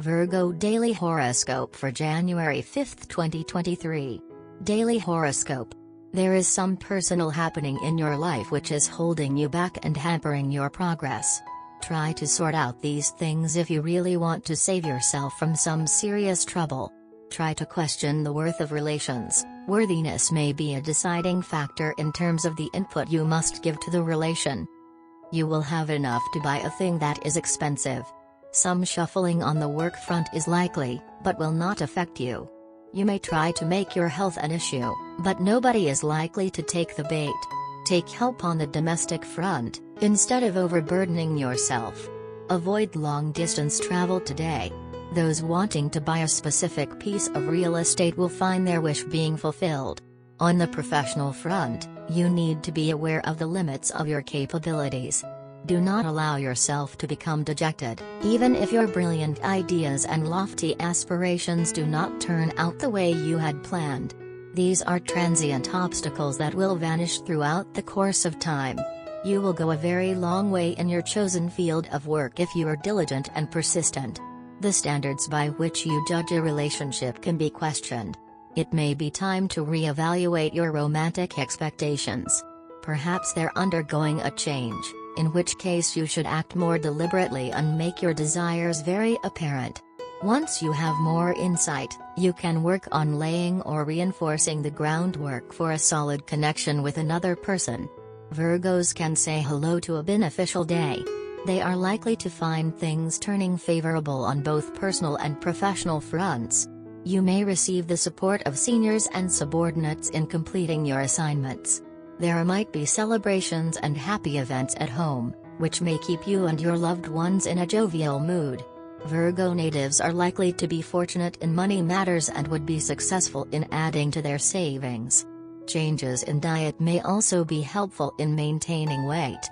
Virgo Daily Horoscope for January 5, 2023. Daily Horoscope. There is some personal happening in your life which is holding you back and hampering your progress. Try to sort out these things if you really want to save yourself from some serious trouble. Try to question the worth of relations. Worthiness may be a deciding factor in terms of the input you must give to the relation. You will have enough to buy a thing that is expensive. Some shuffling on the work front is likely, but will not affect you. You may try to make your health an issue, but nobody is likely to take the bait. Take help on the domestic front, instead of overburdening yourself. Avoid long-distance travel today. Those wanting to buy a specific piece of real estate will find their wish being fulfilled. On the professional front, you need to be aware of the limits of your capabilities. Do not allow yourself to become dejected, even if your brilliant ideas and lofty aspirations do not turn out the way you had planned. These are transient obstacles that will vanish throughout the course of time. You will go a very long way in your chosen field of work if you are diligent and persistent. The standards by which you judge a relationship can be questioned. It may be time to reevaluate your romantic expectations. Perhaps they're undergoing a change, in which case you should act more deliberately and make your desires very apparent. Once you have more insight, you can work on laying or reinforcing the groundwork for a solid connection with another person. Virgos can say hello to a beneficial day. They are likely to find things turning favorable on both personal and professional fronts. You may receive the support of seniors and subordinates in completing your assignments. There might be celebrations and happy events at home, which may keep you and your loved ones in a jovial mood. Virgo natives are likely to be fortunate in money matters and would be successful in adding to their savings. Changes in diet may also be helpful in maintaining weight.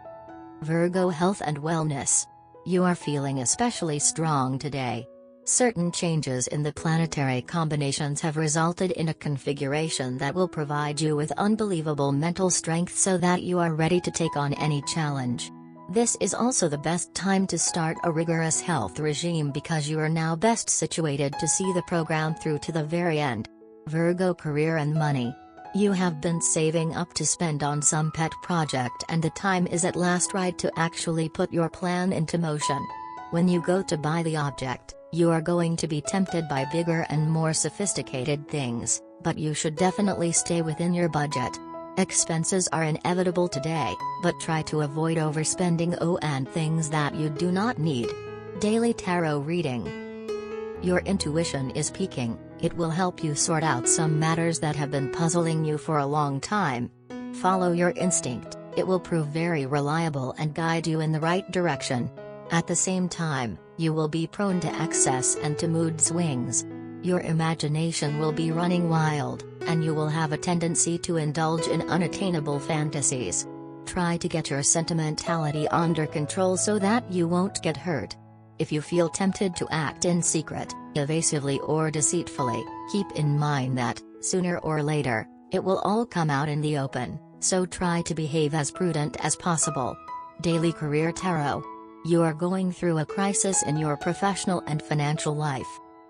Virgo health and wellness. You are feeling especially strong today. Certain changes in the planetary combinations have resulted in a configuration that will provide you with unbelievable mental strength so that you are ready to take on any challenge. This is also the best time to start a rigorous health regime because you are now best situated to see the program through to the very end. Virgo career and money. You have been saving up to spend on some pet project and the time is at last right to actually put your plan into motion. When you go to buy the object, you are going to be tempted by bigger and more sophisticated things, but you should definitely stay within your budget. Expenses are inevitable today, but try to avoid overspending on things that you do not need. Daily Tarot Reading. Your intuition is peaking. It will help you sort out some matters that have been puzzling you for a long time. Follow your instinct, it will prove very reliable and guide you in the right direction. At the same time, you will be prone to excess and to mood swings. Your imagination will be running wild, and you will have a tendency to indulge in unattainable fantasies. Try to get your sentimentality under control so that you won't get hurt. If you feel tempted to act in secret, evasively or deceitfully, keep in mind that, sooner or later, it will all come out in the open, so try to behave as prudent as possible. Daily Career Tarot. You are going through a crisis in your professional and financial life.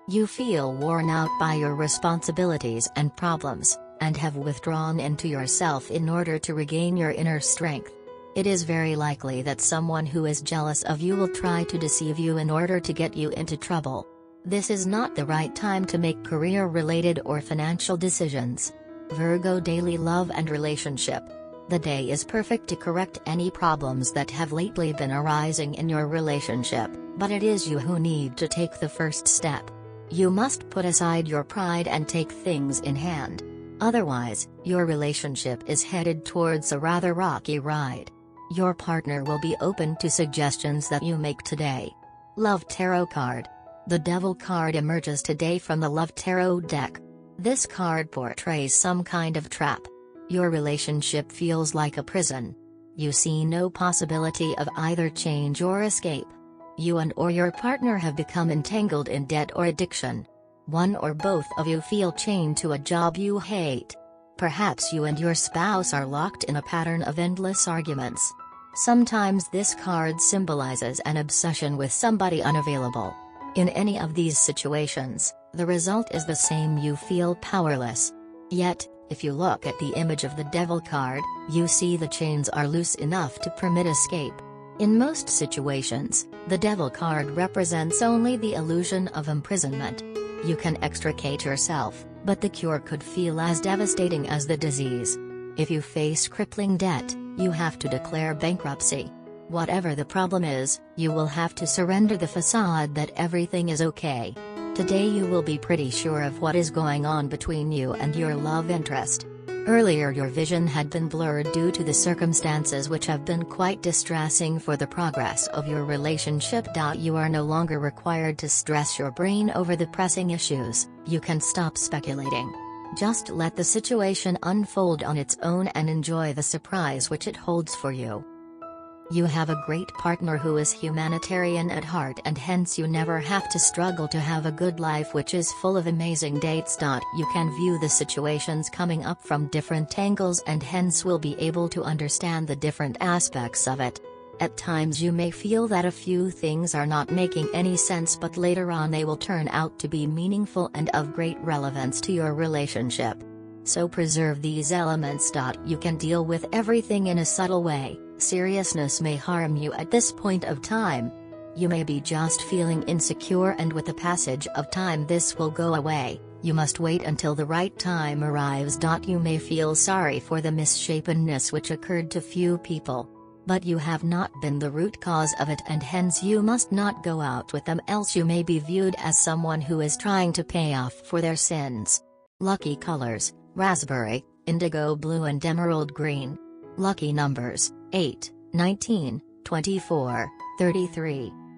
You feel worn out by your responsibilities and problems, and have withdrawn into yourself in order to regain your inner strength. It is very likely that someone who is jealous of you will try to deceive you in order to get you into trouble. This is not the right time to make career-related or financial decisions. Virgo Daily Love and Relationship. The day is perfect to correct any problems that have lately been arising in your relationship, but it is you who need to take the first step. You must put aside your pride and take things in hand. Otherwise, your relationship is headed towards a rather rocky ride. Your partner will be open to suggestions that you make today. Love Tarot Card. The Devil card emerges today from the Love Tarot deck. This card portrays some kind of trap. Your relationship feels like a prison. You see no possibility of either change or escape. You and/or your partner have become entangled in debt or addiction. One or both of you feel chained to a job you hate. Perhaps you and your spouse are locked in a pattern of endless arguments. Sometimes this card symbolizes an obsession with somebody unavailable. In any of these situations, the result is the same: you feel powerless. Yet, if you look at the image of the Devil card, you see the chains are loose enough to permit escape. In most situations, the Devil card represents only the illusion of imprisonment. You can extricate yourself, but the cure could feel as devastating as the disease. If you face crippling debt, you have to declare bankruptcy. Whatever the problem is, you will have to surrender the facade that everything is okay. Today you will be pretty sure of what is going on between you and your love interest. Earlier your vision had been blurred due to the circumstances which have been quite distressing for the progress of your relationship. You are no longer required to stress your brain over the pressing issues, you can stop speculating. Just let the situation unfold on its own and enjoy the surprise which it holds for you. You have a great partner who is humanitarian at heart, and hence you never have to struggle to have a good life which is full of amazing dates. You can view the situations coming up from different angles and hence will be able to understand the different aspects of it. At times you may feel that a few things are not making any sense, but later on they will turn out to be meaningful and of great relevance to your relationship. So preserve these elements. You can deal with everything in a subtle way. Seriousness may harm you at this point of time. You may be just feeling insecure, and with the passage of time this will go away. You must wait until the right time arrives. You may feel sorry for the misshapenness which occurred to few people. But you have not been the root cause of it, and hence you must not go out with them, else you may be viewed as someone who is trying to pay off for their sins. Lucky colors: raspberry, indigo blue and emerald green. Lucky numbers: 8, 19, 24, 33.